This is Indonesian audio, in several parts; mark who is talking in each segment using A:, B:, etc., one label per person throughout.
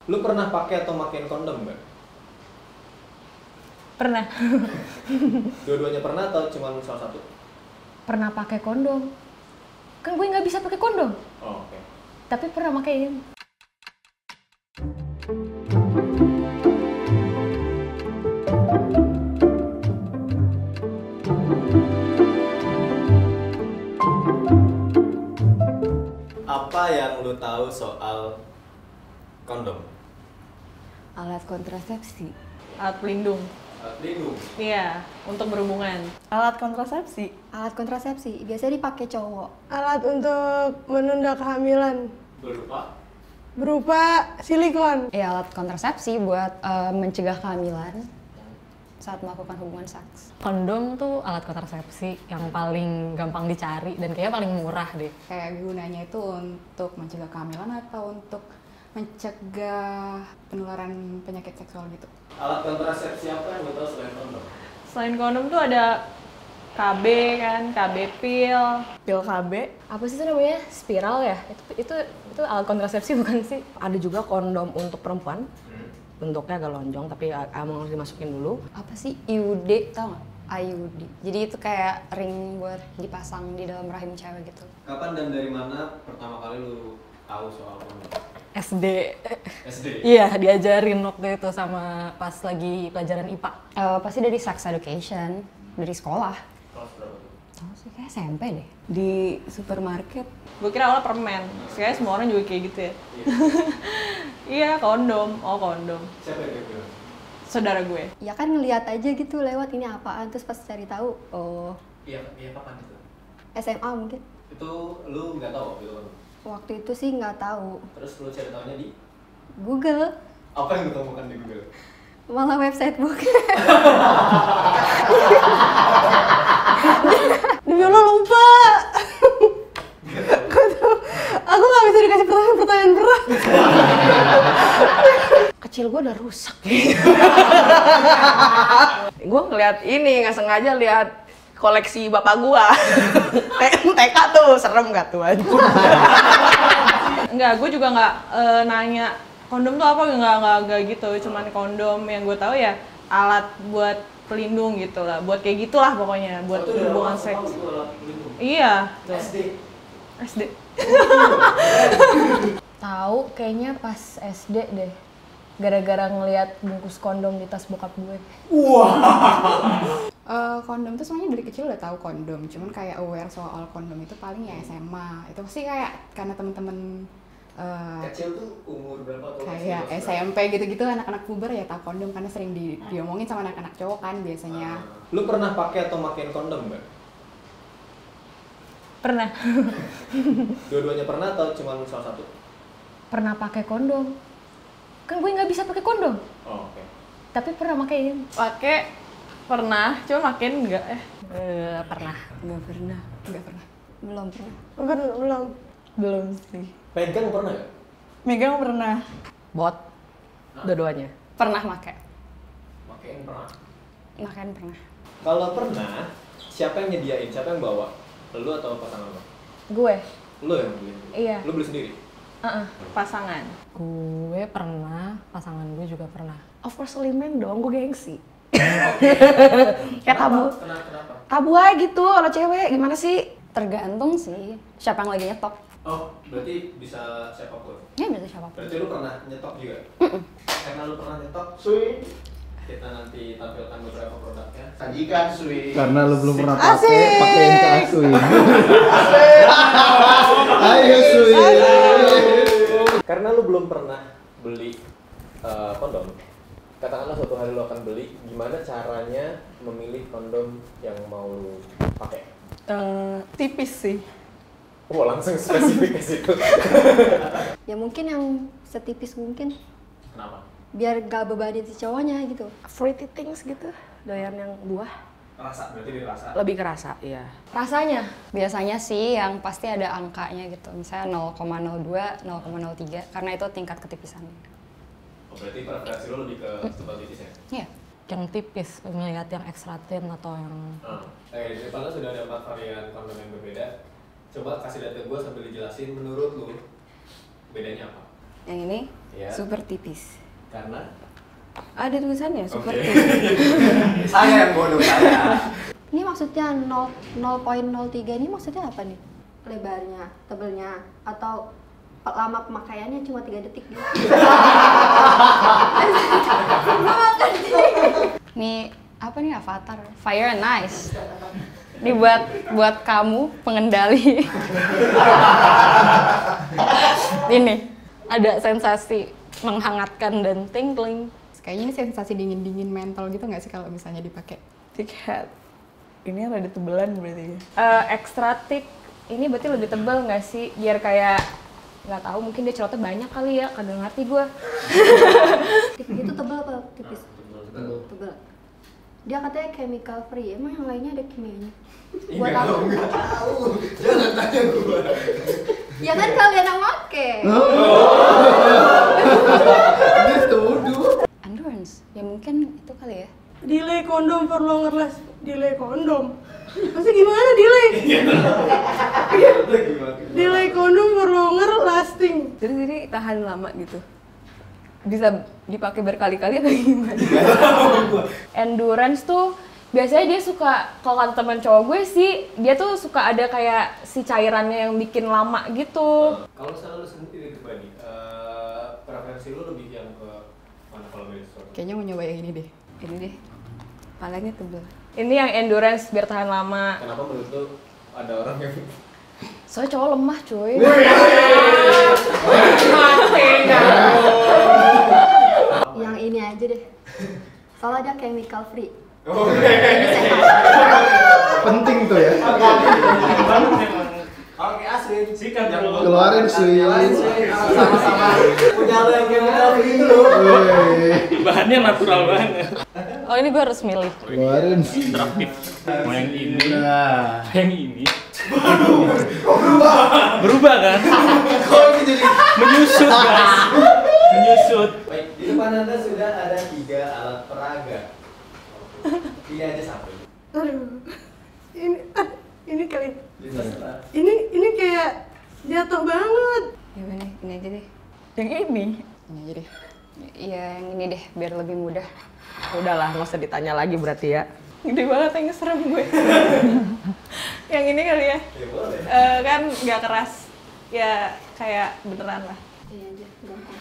A: Lu pernah pakai atau makin kondom nggak?
B: Pernah.
A: Dua-duanya pernah atau cuma salah satu?
B: Pernah pakai kondom. Kan gue nggak bisa pakai kondom.
A: Oh, oke.
B: Tapi pernah pakai.
A: Apa yang lu tahu soal kondom?
C: Alat kontrasepsi.
B: Alat pelindung.
A: Pelindung.
B: Iya, untuk berhubungan.
D: Alat kontrasepsi.
C: Alat kontrasepsi biasanya dipakai cowok.
D: Alat untuk menunda kehamilan.
A: Berupa
D: Silikon.
C: Ya, alat kontrasepsi buat mencegah kehamilan saat melakukan hubungan seks.
E: Kondom tuh alat kontrasepsi yang paling gampang dicari dan kayaknya paling murah deh.
F: Kayak gunanya itu untuk mencegah kehamilan atau untuk mencegah penularan penyakit seksual gitu.
A: alat kontrasepsi apa yang lu tahu selain kondom?
B: Selain kondom tuh ada KB kan, KB pil.
D: Pil KB.
B: Apa sih itu namanya? Spiral ya? Itu alat kontrasepsi bukan sih?
G: Ada juga kondom untuk perempuan, bentuknya agak lonjong tapi emang harus dimasukin dulu.
C: Apa sih IUD, tau nggak? IUD. Jadi itu kayak ring buat dipasang di dalam rahim cewek gitu.
A: Kapan dan dari mana pertama kali lu tahu soal kondom?
E: SD.
A: SD.
E: Iya, diajarin waktu itu sama pas lagi pelajaran IPA.
C: Pasti dari sex education, dari sekolah.
A: Kelas berapa tuh?
C: Tahu sih kayak SMP deh.
G: Di supermarket.
B: Gue kira awalnya permen. Kayaknya semua orang juga kayak gitu ya. Iya, kondom. Oh, kondom.
A: Siapa yang bilang?
B: Saudara gue.
C: Ya kan ngeliat aja gitu lewat ini apaan, terus pas cari tahu, oh
A: Iya, kapan itu?
C: SMA mungkin.
A: Itu lu nggak tahu gitu kan?
C: Waktu itu sih nggak tahu.
A: Terus lu cari tahunya di
C: Google,
A: apa yang lu temukan di Google?
C: malah website bukan.
D: Demi Allah lupa. Aku nggak bisa dikasih pertanyaan berat.
G: Kecil gue udah rusak. Gue ngeliat ini, nggak sengaja lihat koleksi bapak gua. TK tuh, serem gak tuh aja?
B: Enggak, gue juga nggak nanya kondom tuh apa, nggak gitu. Cuman kondom yang gue tahu ya alat buat pelindung gitu lah, buat kayak gitulah pokoknya, buat hubungan seks. Iya.
A: SD.
B: SD. Tahu kayaknya pas SD deh. Gara-gara ngelihat bungkus kondom di tas bokap gue.
F: Kondom tuh sebenarnya dari kecil udah tahu kondom, cuman kayak aware soal kondom itu paling ya SMA. Itu pasti kayak karena temen-temen
A: Kecil tuh umur berapa tuh?
F: kayak SMP gitu-gitu, anak-anak puber ya tahu kondom karena sering diomongin sama anak-anak cowok kan biasanya.
A: Lu pernah pakai atau makin kondom nggak?
B: Pernah.
A: Dua-duanya pernah atau cuma salah satu?
B: Pernah pakai kondom. Kan gue nggak bisa pakai kondom.
A: Oh, oke.
B: Tapi pernah pakai. Pernah, cuma makin enggak
E: Pernah.
C: Nggak pernah.
F: Enggak pernah.
C: Belum pernah.
D: Belum.
E: Belum sih.
A: Pegang pernah nggak?
D: Megang pernah.
G: Bot, dua-duanya.
C: Pernah pakai.
A: Pakai yang pernah.
C: Makan pernah.
A: Kalau pernah, siapa yang nyediain? Siapa yang bawa? Lu atau pasangan lu?
B: Gue.
A: Lu yang beli?
B: Iya.
A: Lu beli sendiri?
B: Pasangan.
E: Gue pernah, pasangan gue juga pernah.
G: Of course limen dong, gue gengsi.
A: Kayak
G: tabu.
A: Kenapa?
G: Tabu aja gitu, kalau cewek gimana sih?
C: Tergantung sih siapa yang lagi nyetok.
A: Oh, berarti bisa siapapun?
C: Ya bisa siapapun.
A: Berarti lu pernah nyetok juga? Karena lu pernah nyetok, kita nanti tampilkan beberapa produknya. Sajikan, Sui.
H: Karena lu belum pernah pakein ke Aswin. Ayo Swin.
A: Karena lu belum pernah beli kondom, katakanlah suatu hari lu akan beli, gimana caranya memilih kondom yang mau lu pakai?
D: Tipis sih.
A: Oh, langsung spesifik ke situ.
C: Ya mungkin yang setipis mungkin.
A: Kenapa?
C: Biar gak bebanin si cowoknya gitu.
G: Fruity things gitu, doyan yang buah.
A: Rasa, berarti dirasa.
G: Lebih kerasa, iya.
B: Rasanya.
C: Biasanya sih yang pasti ada angkanya gitu. Misalnya 0,02, 0,03 karena itu tingkat ketipisannya.
A: Oh, berarti preferensi lu lebih ke tebal tipis ya?
C: Iya.
E: Yang tipis, melihat yang extra thin atau yang...
A: Di depan lu sudah ada 4 varian kondom yang berbeda. Coba kasih lihat ke gue sambil dijelasin, menurut lu bedanya apa?
C: Yang ini
A: Ya.
F: Super tipis.
A: Karena
F: Ada tulisannya super
A: Oke.
F: tipis.
A: saya yang bodoh saya.
I: Ini maksudnya 0,03 ini maksudnya apa nih? Lebarnya, tebelnya, atau lama pemakaiannya cuma 3 detik gitu?
C: Nih apa nih avatar? Fire and Ice. Ini buat kamu pengendali. Ini ada sensasi menghangatkan dan tingling.
F: Kayaknya ini sensasi dingin-dingin mental gitu nggak sih kalau misalnya dipakai?
D: Thick hat. Ini rada tebelan berarti ya.
G: Extra thick ini berarti lebih tebal nggak sih? Biar kayak nggak tahu mungkin dia celotnya banyak kali ya, kagak ngerti gue.
I: Thick itu tebal apa tipis? Tebal. Dia katanya chemical free, emang yang lainnya ada kimianya? Buat apa?
H: Nggak tahu. Jangan tanya gue.
I: Ya kan kalian yang make.
H: Dia tuduh.
C: Endurance. Ya mungkin itu kali ya.
D: Delay kondom for longer last. Delay kondom. Maksudnya gimana delay? Delay kondom for longer lasting.
F: Jadi tahan lama gitu. Bisa dipakai berkali-kali apa gimana?
G: Endurance tuh biasanya dia suka, kalau kata teman cowok gue sih, dia tuh suka ada kayak si cairannya yang bikin lama gitu.
A: Kalau misalnya lu sendiri tuh Bani, preferensi lu lebih yang ke mana kalau beda sesuatu?
F: Kayaknya mau nyoba yang ini deh. Ini deh. Palanya tebel.
G: Ini yang endurance biar tahan lama.
A: Kenapa menurut lu ada orang yang
G: Soalnya cowok lemah cuy.
I: Yang ini aja deh. Soalnya dia chemical free.
H: Oke. Penting tuh ya.
A: Oke, Aswin, sikat
H: Keluarin Swin.
A: Sama-sama punya lo yang chemical free itu loh.
H: Woi.
J: Bahannya natural banget.
C: Oh ini gue harus milih.
H: Keluarin.
J: Interaktif. Mau yang ini,
H: Nah.
J: yang ini. Berubah kan?
H: Kok ini jadi
J: Menyusut guys. Menyusut.
A: Baik, di depan Anda sudah ada 3 alat peraga. Pilih aja satu.
D: Aduh. Ini kali.
A: Terserah.
D: Ini kayak jatuh banget.
C: Ya udah nih, ini aja deh.
D: Yang ini.
F: Ini aja deh.
C: Iya yang ini deh, biar lebih mudah.
G: Udahlah, nggak usah ditanya lagi berarti ya.
B: Gede banget yang serem gue. Yang ini kali ya.
A: Ya boleh.
B: Kan nggak keras. Ya kayak beneran lah.
I: Iya aja, gampang.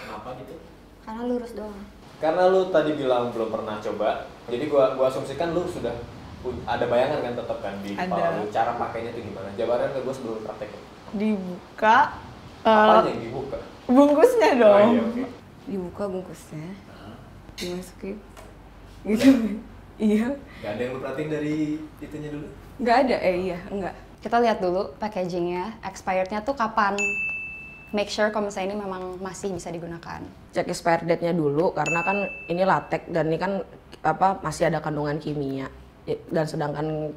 A: Kenapa gitu?
I: Karena lurus doang.
A: Karena lu tadi bilang belum pernah coba, jadi gua asumsikan lu sudah ada bayangan kan tetap kan di kepala
D: Ada.
A: lu cara pakainya itu gimana? Jabaran ke gua sebelum praktekin.
D: Dibuka.
A: Apanya yang dibuka?
D: Bungkusnya
A: Oh
D: dong.
A: iya, oke.
F: Dibuka bungkusnya. Dimasukin. Gitu. Iya.
A: Gak ada yang lu perhatiin dari itunya dulu?
F: Nggak ada, iya, enggak.
C: Kita lihat dulu packagingnya, expirednya tuh kapan. Make sure kalau misalnya ini memang masih bisa digunakan.
G: Cek expired date-nya dulu karena kan ini latex dan ini kan masih ada kandungan kimia. Dan sedangkan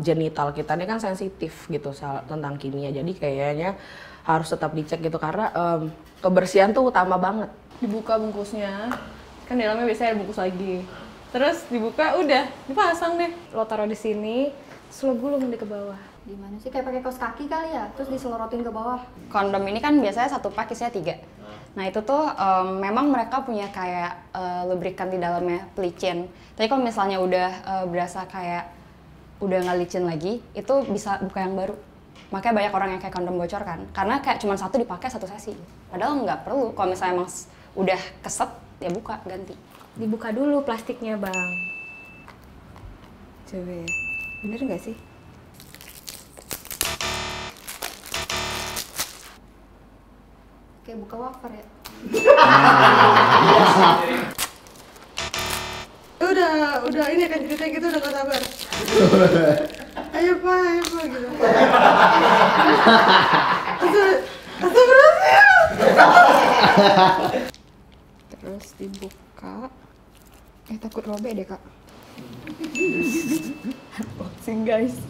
G: genital kita ini kan sensitif gitu tentang kimia. Jadi kayaknya harus tetap dicek gitu karena kebersihan tuh utama banget.
B: Dibuka bungkusnya. Kan di dalamnya biasanya ada bungkus lagi. Terus dibuka udah dipasang deh.
G: Lo taruh di sini, terus lo gulung di ke bawah.
I: Gimana sih? Kayak pakai kaos kaki kali ya? Terus diselorotin ke bawah.
C: Kondom ini kan biasanya satu pack isinya 3. Nah itu tuh memang mereka punya kayak lubrikan di dalamnya, pelicin. Tapi kalau misalnya udah berasa kayak udah nggak licin lagi, itu bisa buka yang baru. Makanya banyak orang yang kayak kondom bocor kan, karena kayak cuma satu dipakai satu sesi. Padahal nggak perlu. Kalau misalnya emang udah keset, ya buka ganti.
G: Dibuka dulu plastiknya bang.
F: Coba ya. Bener nggak sih?
I: Kayak buka wafer ya.
D: Udah ini kan cerita gitu udah gak sabar. Ayo pak gitu.
F: Terus dibuka. Takut robek deh kak.
D: Boxing guys.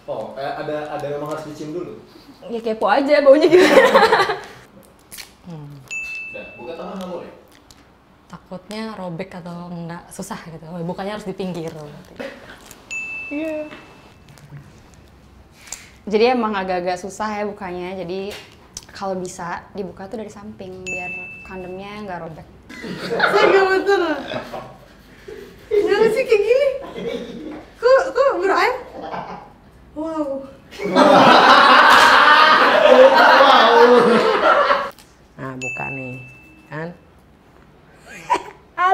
A: Oh, ada memang harus dicium dulu.
G: Ya kepo aja baunya gitu.
A: Udah, buka tangan nggak boleh.
E: Takutnya robek atau enggak susah gitu. Bukanya harus di pinggir.
B: Iya.
C: Jadi emang agak-agak susah ya bukanya. Jadi kalau bisa dibuka tuh dari samping biar kondomnya nggak robek.
D: Saya nggak betul. Kenapa sih kayak gini? Kok berair? Wow.
G: Nah, buka nih, kan?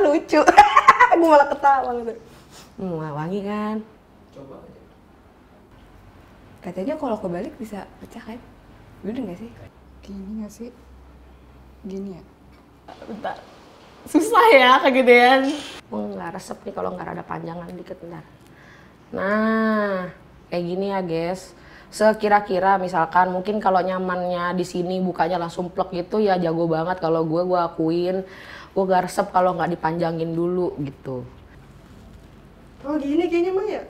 G: Lucu. Gue malah ketawa gitu. Wangi kan?
A: Coba aja.
F: Katanya kalau kebalik bisa pecah kan? Bener nggak sih? Gini nggak sih? Gini ya?
E: Bentar. Susah ya kegedean.
G: Nggak resep nih kalau nggak ada panjangan dikit bentar. Nah, kayak gini ya guys. Sekira-kira misalkan mungkin kalau nyamannya di sini bukanya langsung plek gitu ya jago banget. Kalau gue akuin gue gak resep kalau nggak dipanjangin dulu gitu.
D: Oh gini kayaknya mah ya?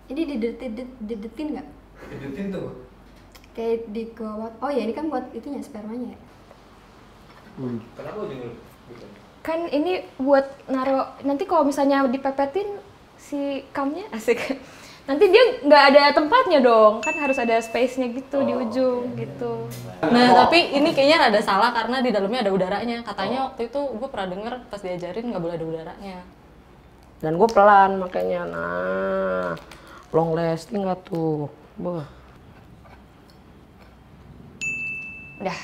I: Ini didetin nggak?
A: Didetin tuh.
I: Kayak di kuat. Oh ya ini kan buat itunya spermanya ya?
A: Kenapa ujung gitu?
C: Kan ini buat naro, nanti kalau misalnya dipepetin si kamnya asik. Nanti dia nggak ada tempatnya dong, kan harus ada space-nya gitu di ujung gitu.
E: Nah, tapi ini kayaknya rada salah karena di dalamnya ada udaranya. Katanya waktu itu gue pernah denger pas diajarin nggak boleh ada udaranya.
G: Dan gue pelan makanya. Nah, long lasting nggak tuh? Bah.
C: Udah.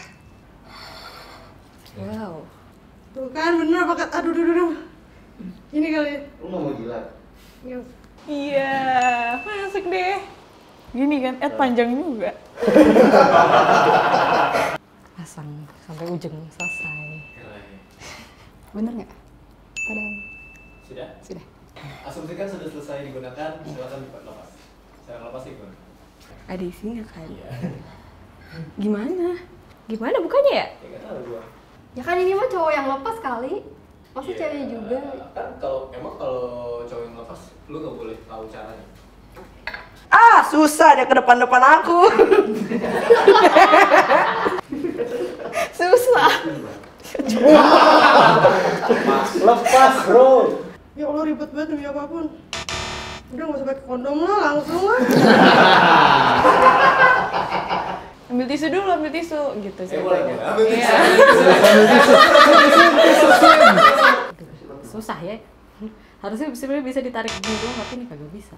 F: Wow.
D: Tuh kan bener pakai aduh. Ini kali.
H: Lu nggak mau jilat?
B: Iya, masuk deh. Gini kan, panjang juga.
E: Pasang sampai ujung selesai.
F: Bener nggak? Padahal
A: Sudah?
F: sudah.
A: Asumsikan sudah selesai digunakan, silakan lepas. Saya lepas itu.
F: Ada isinya kan?
A: Iya.
C: Gimana bukanya ya?
A: Ya nggak tahu gua.
I: Ya kan ini mah cowok yang lepas kali. Masa
A: Iya,
I: cewek juga?
A: Kan kalau cowok yang lepas, lu nggak boleh tahu caranya.
G: Susah dia ke depan-depan aku.
C: Susah.
A: Lepas bro.
D: Ya Allah ribet banget demi apapun. Udah nggak usah pakai kondom lah, langsung lah.
B: Ambil tisu dulu, ambil tisu gitu sih.
A: Boleh. Ambil
B: Iya.
E: Susah ya. Harusnya sebenarnya bisa ditarik dulu doang, tapi ini kagak bisa.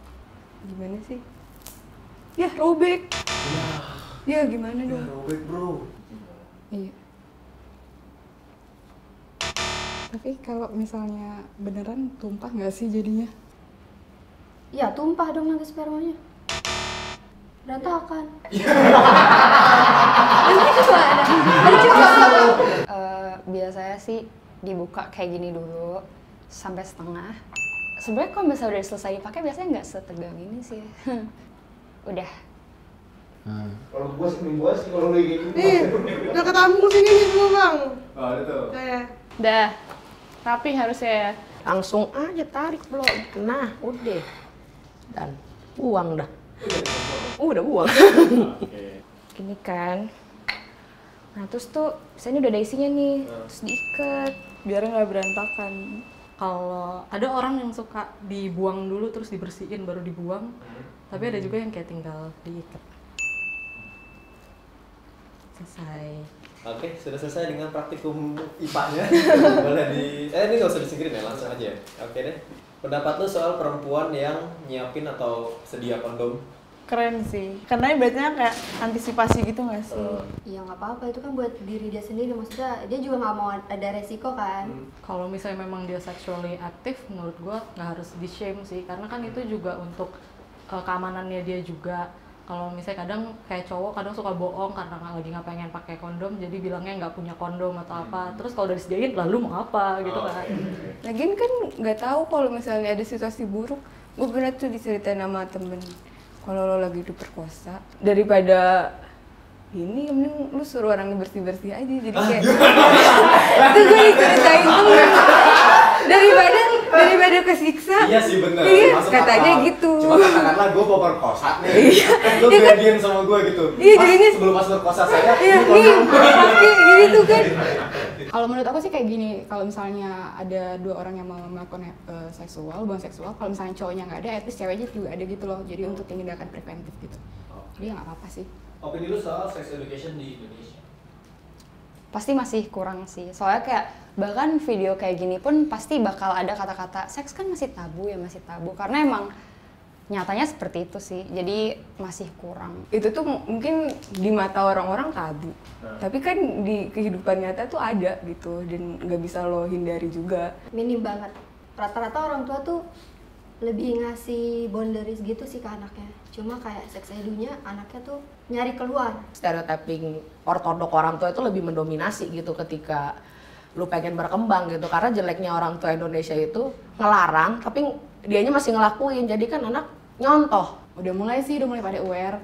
F: Gimana sih? Ya robek. Ya gimana dong?
A: Robek bro.
F: Iya. Tapi kalau misalnya beneran tumpah nggak sih jadinya?
I: Ya tumpah dong nanti spermanya. Berantakan. Nanti juga ada.
C: Biasanya sih dibuka kayak gini dulu sampai setengah. Sebenarnya kalau misalnya udah selesai dipakai biasanya nggak setegang ini sih. Udah.
H: Kalau gua sih minggu sih kalau lu kayak gini.
D: Nih, udah ketambung sini nih semua bang.
A: Oh ada tuh.
D: Saya.
B: Dah, rapi harusnya ya.
G: Langsung aja tarik bro. Nah, udah. Dan buang dah. Udah buang.
C: Gini kan. Nah terus tuh misalnya udah ada isinya nih, terus diikat.
E: Biar nggak berantakan. Kalau ada orang yang suka dibuang dulu terus dibersihin baru dibuang, tapi ada juga yang kayak tinggal diikat. Selesai.
A: Oke, sudah selesai dengan praktikum IPA-nya. Boleh ini nggak usah disingkirin ya, langsung aja ya. Oke deh. Pendapat lu soal perempuan yang nyiapin atau sedia kondom?
B: Keren sih. Karena ibaratnya kayak antisipasi gitu nggak sih?
I: Ya nggak apa-apa, itu kan buat diri dia sendiri. Maksudnya dia juga nggak mau ada resiko kan.
E: Kalau misalnya memang dia sexually aktif, menurut gua nggak harus di shame sih, karena kan itu juga untuk keamanannya dia juga. Kalau misalnya kadang kayak cowok kadang suka bohong karena lagi nggak pengen pakai kondom, jadi bilangnya nggak punya kondom atau apa. Terus kalau udah disediain, lalu mau apa gitu kan?
F: Lagian kan nggak tahu kalau misalnya ada situasi buruk. Gue pernah tuh diceritain sama temen, kalau lo lagi diperkosa, daripada ini mending lu suruh orangnya bersih-bersih aja. Jadi kayak itu gue diceritain temen, daripada kesiksa.
A: Iya sih bener.
F: Iya,
A: Masuk
F: katanya
A: akal.
F: gitu.
A: Cuma katakanlah gue mau berkosa nih. Lu
F: Iya kan?
A: gadian sama gue gitu.
F: Iya,
A: Mas,
F: jadinya
A: sebelum mas berkosa saya,
F: iya
A: ini
F: nih
A: kondom.
F: pakai gitu kan.
K: Kalau menurut aku sih kayak gini, kalau misalnya ada dua orang yang mau melakukan hubungan seksual, kalau misalnya cowoknya nggak ada, at least ceweknya juga ada gitu loh. Jadi untuk tindakan preventif gitu. Jadi nggak apa-apa sih.
L: Opini lu soal sex education di Indonesia?
C: Pasti masih kurang sih. Soalnya kayak bahkan video kayak gini pun pasti bakal ada kata-kata seks kan masih tabu ya, masih tabu. Karena emang nyatanya seperti itu sih. Jadi masih kurang.
F: Itu tuh mungkin di mata orang-orang tabu. Tapi kan di kehidupan nyata tuh ada gitu dan nggak bisa lo hindari juga.
I: Minim banget. Rata-rata orang tua tuh lebih ngasih boundaries gitu sih ke anaknya. Cuma kayak seks edunya anaknya tuh nyari keluar.
G: Stereotyping ortodok orang tua itu lebih mendominasi gitu ketika lu pengen berkembang gitu. Karena jeleknya orang tua Indonesia itu ngelarang tapi dianya masih ngelakuin. Jadi kan anak nyontoh.
K: Udah mulai pada aware.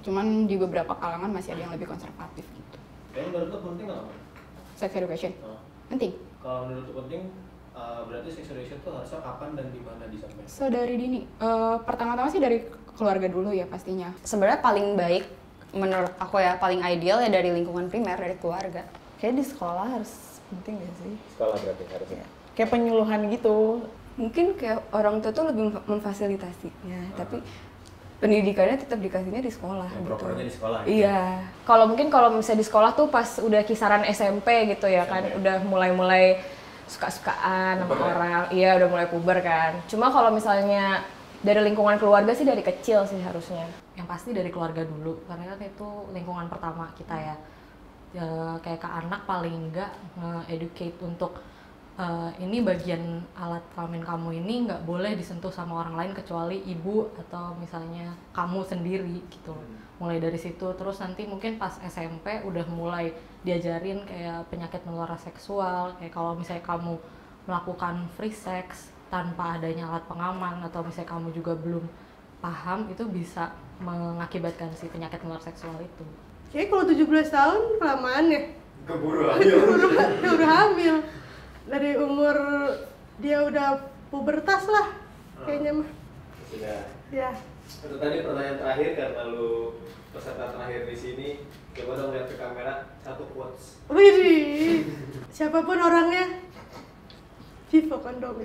K: Cuman di beberapa kalangan masih ada yang lebih konservatif gitu.
L: Kayaknya menurut lu penting nggak?
K: Sex education? Penting.
L: Kalau menurut lu penting, berarti sex education tuh harusnya kapan dan di mana disampaikan?
K: So dari dini, pertama-tama sih dari keluarga dulu ya pastinya.
C: Sebenarnya paling baik menurut aku ya, paling ideal ya dari lingkungan primer, dari keluarga.
F: Kayak di sekolah harus penting gak sih?
A: Sekolah berarti harusnya.
F: Kayak penyuluhan gitu. Mungkin kayak orang tua tuh lebih memfasilitasinya, tapi pendidikannya tetap dikasihnya di sekolah.
L: Yang propernya di sekolah.
F: Iya.
G: Kalau mungkin kalau misalnya di sekolah tuh pas udah kisaran SMP gitu ya kan, udah mulai suka-sukaan sama orang, iya udah mulai puber kan. Cuma kalau misalnya dari lingkungan keluarga sih dari kecil sih harusnya.
E: Yang pasti dari keluarga dulu, karena kan itu lingkungan pertama kita ya. Kayak ke anak paling enggak nge-educate untuk ini bagian alat kelamin kamu ini nggak boleh disentuh sama orang lain kecuali ibu atau misalnya kamu sendiri gitu. Mulai dari situ, terus nanti mungkin pas SMP udah mulai diajarin kayak penyakit menular seksual, kayak kalau misalnya kamu melakukan free sex tanpa adanya alat pengaman atau misalnya kamu juga belum paham, itu bisa mengakibatkan si penyakit menular seksual itu.
D: Kayaknya kalau 17 tahun kelamaan ya.
L: Keburu hamil.
D: Udah hamil. Dari umur dia udah pubertas lah kayaknya mah.
L: Sudah.
D: Ya.
L: Itu tadi pertanyaan terakhir karena lu peserta terakhir di sini. Coba dong lihat ke kamera, satu quotes.
D: Widih. Siapapun orangnya, Vivo kondom.